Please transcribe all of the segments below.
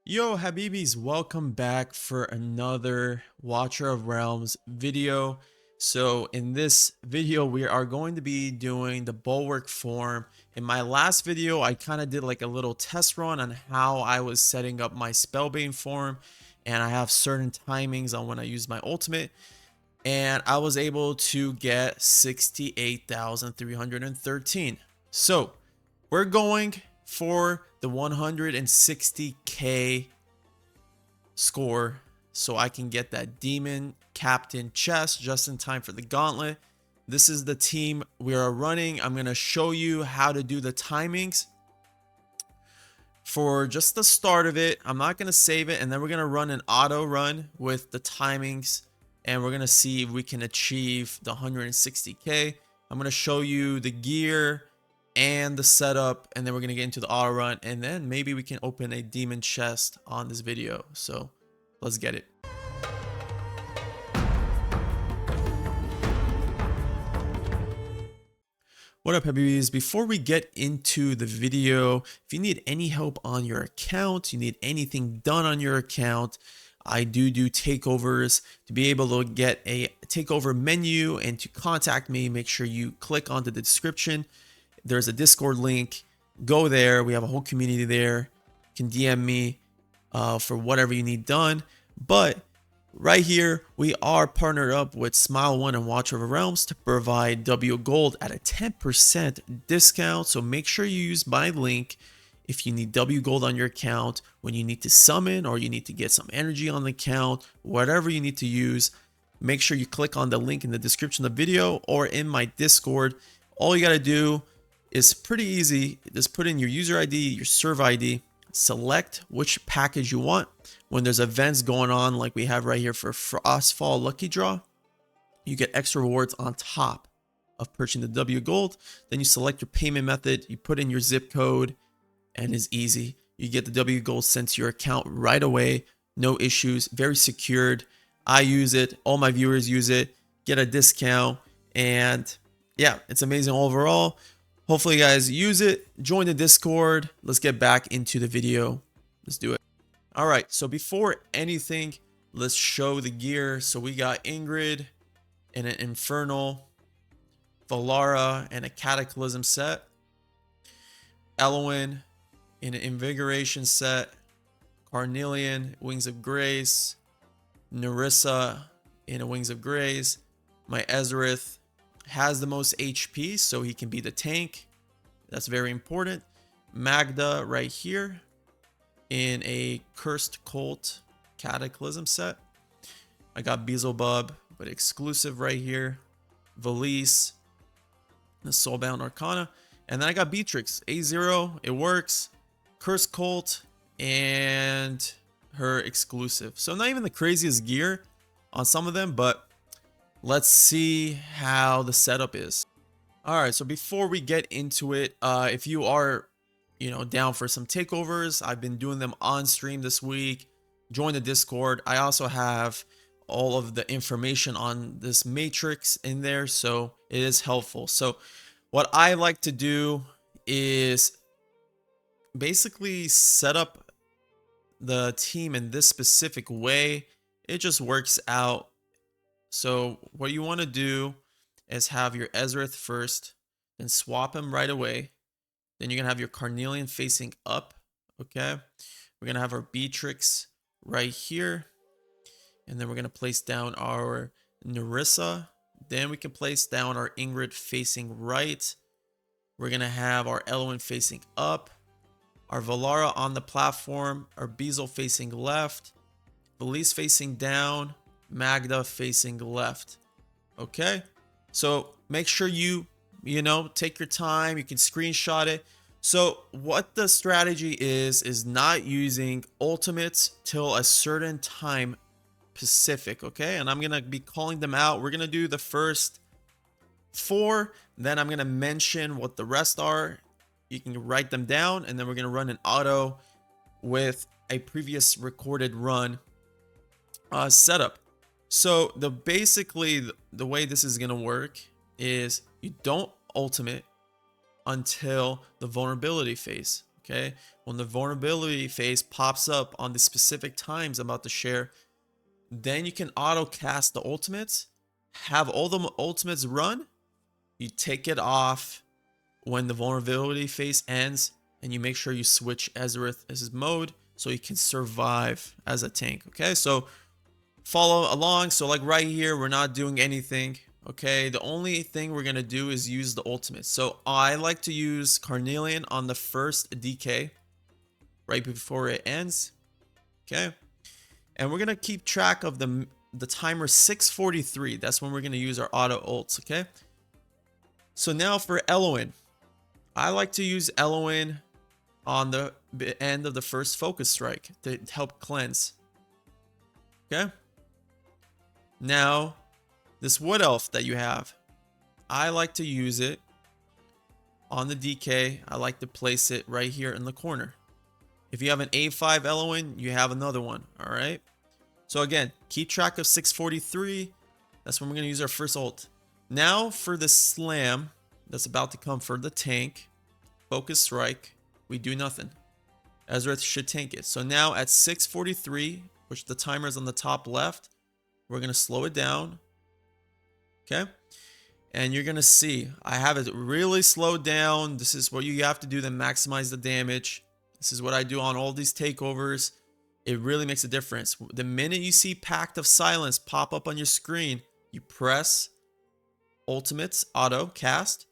Yo Habibis, welcome back for another Watcher of Realms video. So in this video we are going to be doing the Bulwark form. In my last video I kind of did like a little test run on how I was setting up my Spellbane form, and I have certain timings on when I use my ultimate, and I was able to get 68,313. So we're going for the 160k score so I can get that demon captain chest just in time for the gauntlet. This is the team we are running. I'm going to show you how to do the timings for just the start of it. I'm not going to save it, and then we're going to run an auto run with the timings, and we're going to see if we can achieve the 160k. I'm going to show you the gear and the setup, and then we're going to get into the auto run, and then maybe we can open a demon chest on this video. So let's get it. What up, heavies? Before we get into the video, if you need any help on your account, you need anything done on your account, I do takeovers. To be able to get a takeover menu and to contact me, make sure you click onto the description. There's a Discord link. Go there. We have a whole community there. You can DM me for whatever you need done. But right here, we are partnered up with Smile One and Watcher of Realms to provide W Gold at a 10% discount. So make sure you use my link if you need W Gold on your account, when you need to summon or you need to get some energy on the account, whatever you need to use. Make sure you click on the link in the description of the video or in my Discord. All you got to do is pretty easy. Just put in your user ID, your server ID, select which package you want. When there's events going on like we have right here for Frostfall Lucky Draw, you get extra rewards on top of purchasing the W Gold. Then you select your payment method, you put in your zip code, and it's easy. You get the W Gold sent to your account right away. No issues, very secured. I use it, all my viewers use it, get a discount, and yeah, it's amazing overall. Hopefully you guys use it. Join the Discord. Let's get back into the video. Let's do it. All right, so before anything, let's show the gear. So we got Ingrid in an Infernal, Valara and a Cataclysm set, Elwyn in an Invigoration set, Carnelian, Wings of Grace, Nerissa in a Wings of Grace. My Ezrith has the most HP, so he can be the tank. That's very important. Magda right here in a Cursed Cult Cataclysm set. I got Beelzebub, but exclusive right here. Valise, the Soulbound Arcana. And then I got Beatrix, A0, it works. Cursed Cult, and her exclusive. So not even the craziest gear on some of them, but let's see how the setup is. All right, so before we get into it, if you are, down for some takeovers, I've been doing them on stream this week. Join the Discord. I also have all of the information on this matrix in there, so it is helpful. So what I like to do is basically set up the team in this specific way. It just works out. So what you want to do is have your Ezrith first, then swap him right away. Then you're going to have your Carnelian facing up, okay? We're going to have our Beatrix right here. And then we're going to place down our Nerissa. Then we can place down our Ingrid facing right. We're going to have our Elwyn facing up. Our Valara on the platform. Our Bezel facing left. Valise facing down. Magda facing left. Okay? So make sure you take your time. You can screenshot it. So what the strategy is not using ultimates till a certain time Pacific, okay? And I'm going to be calling them out. We're going to do the first 4. Then I'm going to mention what the rest are. You can write them down. And then we're going to run an auto with a previous recorded run setup. So basically the way this is going to work is you don't ultimate until the vulnerability phase, Okay, when the vulnerability phase pops up on the specific times I'm about to share, then you can auto cast the ultimates, have all the ultimates run, you take it off when the vulnerability phase ends, and you make sure you switch Ezreath as his mode so he can survive as a tank. Okay, so follow along. So like right here, we're not doing anything. Okay, the only thing we're gonna do is use the ultimate. So I like to use Carnelian on the first DK right before it ends. Okay, and we're gonna keep track of the timer 6:43. That's when we're gonna use our auto ults. Okay, so now for Eloin, I like to use Eloin on the end of the first focus strike to help cleanse. Okay, now this wood elf that you have, I like to use it on the DK. I like to place it right here in the corner. If you have an A5 Eloin, you have another one. All right, so again, keep track of 6:43. That's when we're gonna use our first ult. Now for the slam that's about to come for the tank, focus strike, we do nothing. Ezreath should tank it. So now at 6:43, which the timer is on the top left, we're gonna slow it down. Okay, and you're gonna see I have it really slowed down. This is what you have to do to maximize the damage. This is what I do on all these takeovers. It really makes a difference. The minute you see Pact of Silence pop up on your screen, you press ultimates auto cast,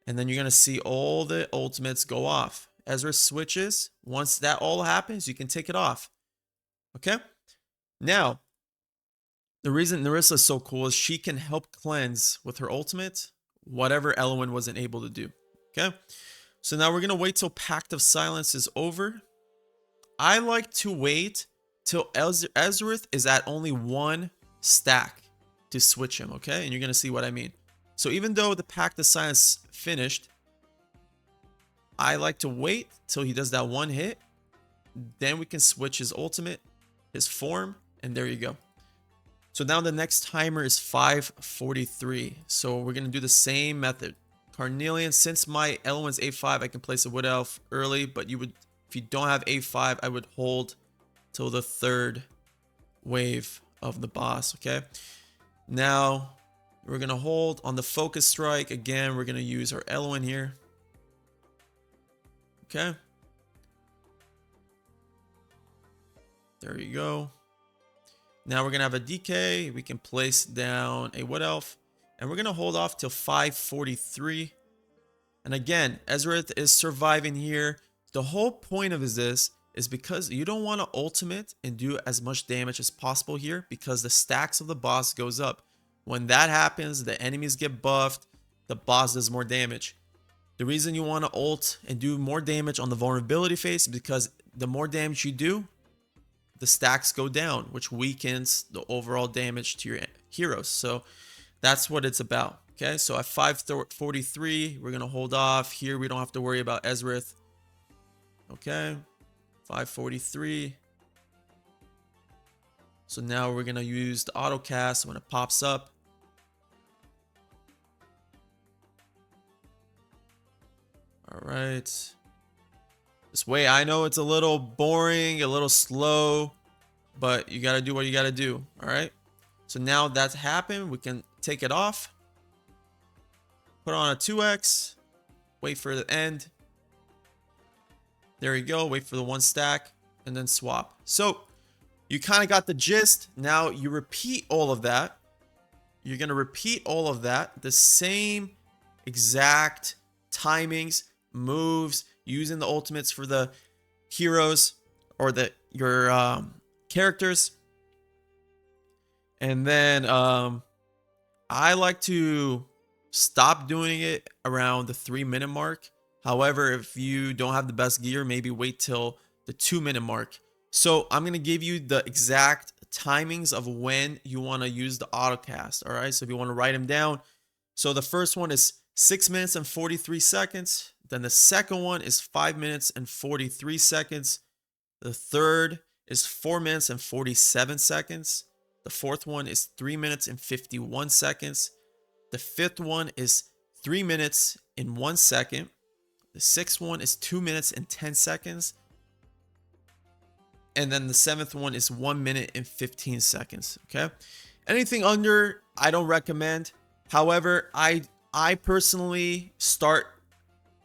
and then you're gonna see all the ultimates go off. Ezra switches. Once that all happens, you can take it off. Okay, now the reason Narissa is so cool is she can help cleanse with her ultimate whatever Eloin wasn't able to do. Okay, so now we're gonna wait till Pact of Silence is over. I like to wait till Ezreath is at only one stack to switch him. Okay, and you're gonna see what I mean. So even though the Pact of Silence finished, I like to wait till he does that one hit. Then we can switch his ultimate, his form, and there you go. So now the next timer is 5:43. So we're going to do the same method. Carnelian, since my Eloin's A5, I can place a Wood Elf early, but you would, if you don't have A5, I would hold till the third wave of the boss, okay? Now we're going to hold on the focus strike. Again, we're going to use our Eloin here. Okay. There you go. Now we're going to have a DK. We can place down a Wood Elf. And we're going to hold off till 5:43. And again, Ezreath is surviving here. The whole point of this is because you don't want to ultimate and do as much damage as possible here, because the stacks of the boss goes up. When that happens, the enemies get buffed. The boss does more damage. The reason you want to ult and do more damage on the vulnerability phase is because the more damage you do, the stacks go down, which weakens the overall damage to your heroes. So that's what it's about. Okay, so at 5:43, we're going to hold off. Here, we don't have to worry about Ezreath. Okay, 5:43. So now we're going to use the auto cast when it pops up. All right. This way, I know it's a little boring, a little slow, but you got to do what you got to do. All right. So now that's happened. We can take it off. Put on a 2x. Wait for the end. There you go. Wait for the one stack and then swap. So you kind of got the gist. Now you repeat all of that. You're going to repeat all of that. The same exact timings, moves, using the ultimates for the heroes or your characters. And then I like to stop doing it around the 3-minute mark. However, if you don't have the best gear, maybe wait till the 2-minute mark. So I'm going to give you the exact timings of when you want to use the autocast. All right. So if you want to write them down. So the first one is 6 minutes and 43 seconds. Then the second one is 5 minutes and 43 seconds. The third is 4 minutes and 47 seconds. The fourth one is 3 minutes and 51 seconds. The fifth one is 3 minutes and 1 second. The 6th one is 2 minutes and 10 seconds. And then the 7th one is 1 minute and 15 seconds. Okay. Anything under, I don't recommend. However, I personally start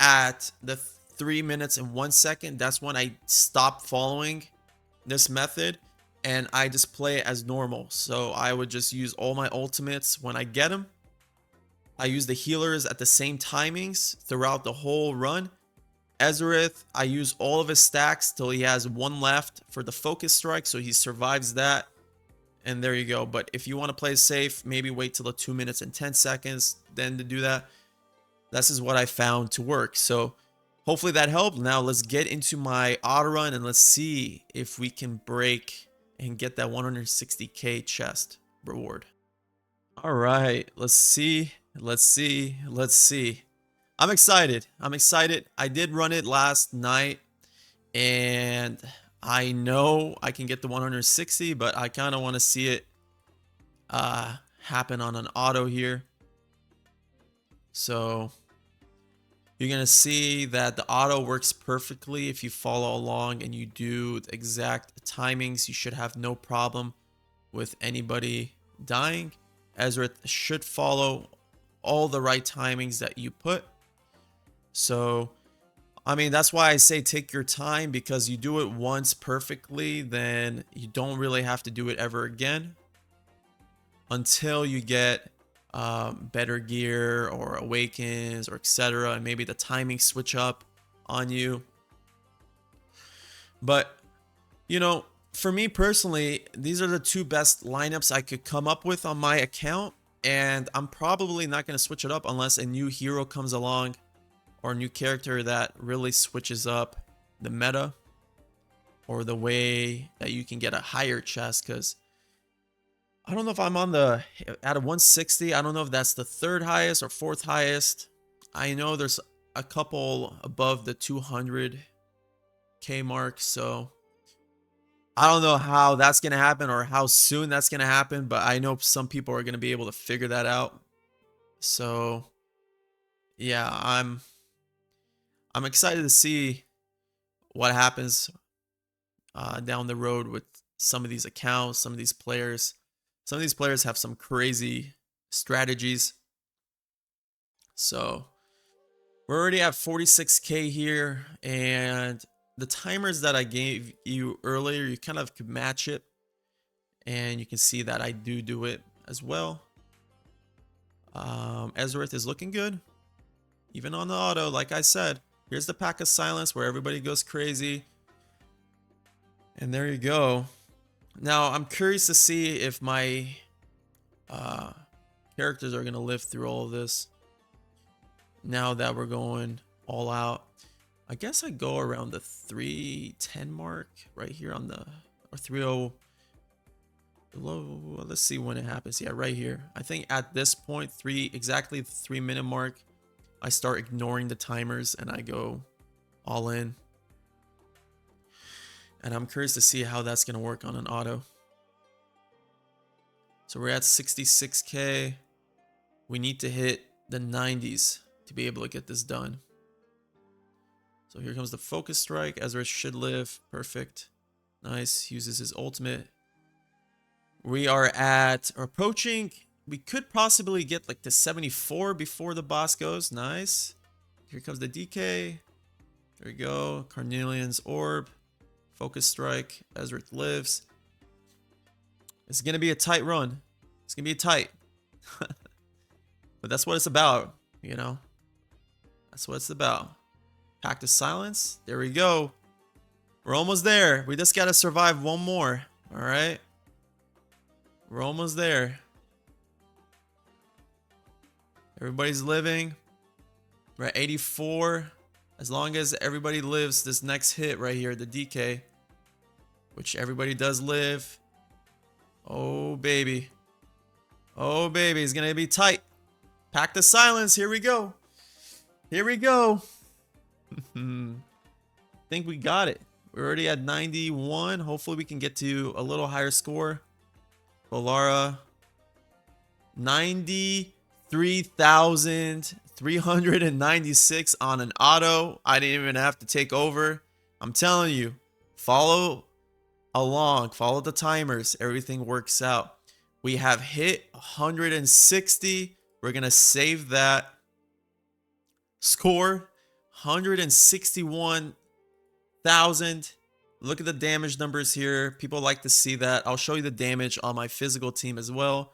at the 3 minutes and 1 second. That's when I stop following this method and I just play it as normal. So I would just use all my ultimates when I get them. I use the healers at the same timings throughout the whole run. Ezreal, I use all of his stacks till he has one left for the focus strike, so he survives that. And there you go. But if you want to play safe, maybe wait till the 2 minutes and 10 seconds then to do that. This is what I found to work. So hopefully that helped. Now let's get into my auto run and let's see if we can break and get that 160k chest reward. All right, let's see. I'm excited. I did run it last night and I know I can get the 160, but I kind of want to see it happen on an auto here. So you're going to see that the auto works perfectly if you follow along and you do the exact timings. You should have no problem with anybody dying. Ezreal should follow all the right timings that you put. So, I mean, that's why I say take your time, because you do it once perfectly, then you don't really have to do it ever again until you get better gear or awakens or etc. And maybe the timing switch up on you. But, you know, for me personally, these are the two best lineups I could come up with on my account. And I'm probably not going to switch it up unless a new hero comes along or a new character that really switches up the meta or the way that you can get a higher chest. Because I don't know if I'm on the, out of 160, I don't know if that's the 3rd highest or 4th highest. I know there's a couple above the 200k mark. So I don't know how that's going to happen or how soon that's going to happen, but I know some people are going to be able to figure that out. So yeah, I'm excited to see what happens down the road with some of these accounts, some of these players. Some of these players have some crazy strategies. So we're already at 46k here, and the timers that I gave you earlier, you kind of could match it, and you can see that I do it as well. Ezreal is looking good, even on the auto. Like I said, here's the Pack of Silence where everybody goes crazy, and there you go. Now I'm curious to see if my characters are gonna live through all of this. Now that we're going all out, I guess I go around the 310 mark right here on the, or 30. Let's see when it happens. Yeah, right here. I think at this point, exactly the 3 minute mark, I start ignoring the timers and I go all in. And I'm curious to see how that's gonna work on an auto. So we're at 66k. We need to hit the 90s to be able to get this done. So here comes the focus strike. Ezreal should live. Perfect. Nice. Uses his ultimate. We are at, or approaching, we could possibly get like to 74 before the boss goes. Nice. Here comes the DK. There we go. Carnelian's orb. Focus strike. Ezreal lives. It's going to be a tight run. It's going to be tight. But that's what it's about, you know. That's what it's about. Pact of Silence. There we go. We're almost there. We just got to survive one more. All right. We're almost there. Everybody's living. We're at 84. As long as everybody lives this next hit right here, the DK, which everybody does live. Oh, baby. Oh, baby. It's going to be tight. Pact of Silence. Here we go. Here we go. I think we got it. We're already at 91. Hopefully we can get to a little higher score. Bolara. 93,000 396 on an auto. I didn't even have to take over. I'm telling you, follow along, follow the timers, everything works out. We have hit 160. We're gonna save that score. 161,000. Look at the damage numbers here. People like to see that. I'll show you the damage on my physical team as well.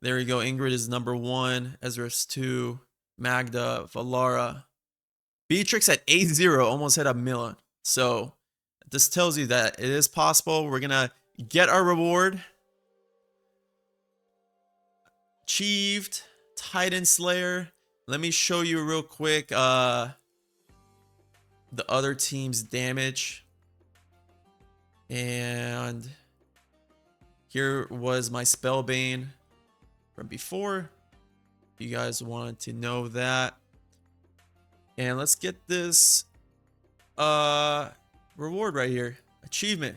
There we go. Ingrid is number 1. Ezra's 2. Magda, Valara. Beatrix at 8-0 almost hit a million. So this tells you that it is possible. We're going to get our reward. Achieved. Titan Slayer. Let me show you real quick the other team's damage. And here was my Spellbane from before. If you guys wanted to know that. And let's get this reward right here. Achievement.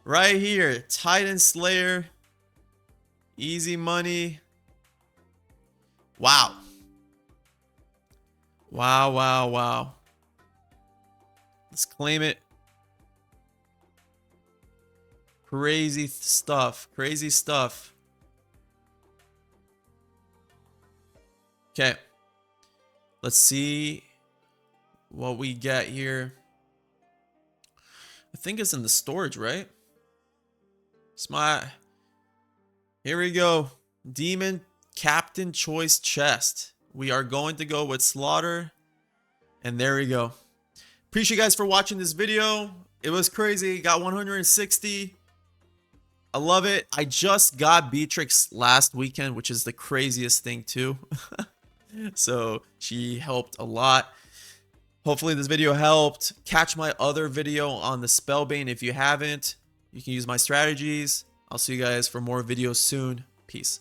Right here. Titan Slayer. Easy money. Wow. Wow, wow, wow. Let's claim it. Crazy stuff. Crazy stuff. Okay. Let's see what we get here. I think it's in the storage, right? Smart. Here we go. Demon Captain Choice Chest. We are going to go with Slaughter. And there we go. Appreciate you guys for watching this video. It was crazy. Got 160. I love it. I just got Beatrix last weekend, which is the craziest thing too. So she helped a lot. Hopefully this video helped. Catch my other video on the Spellbane if you haven't. You can use my strategies. I'll see you guys for more videos soon. Peace.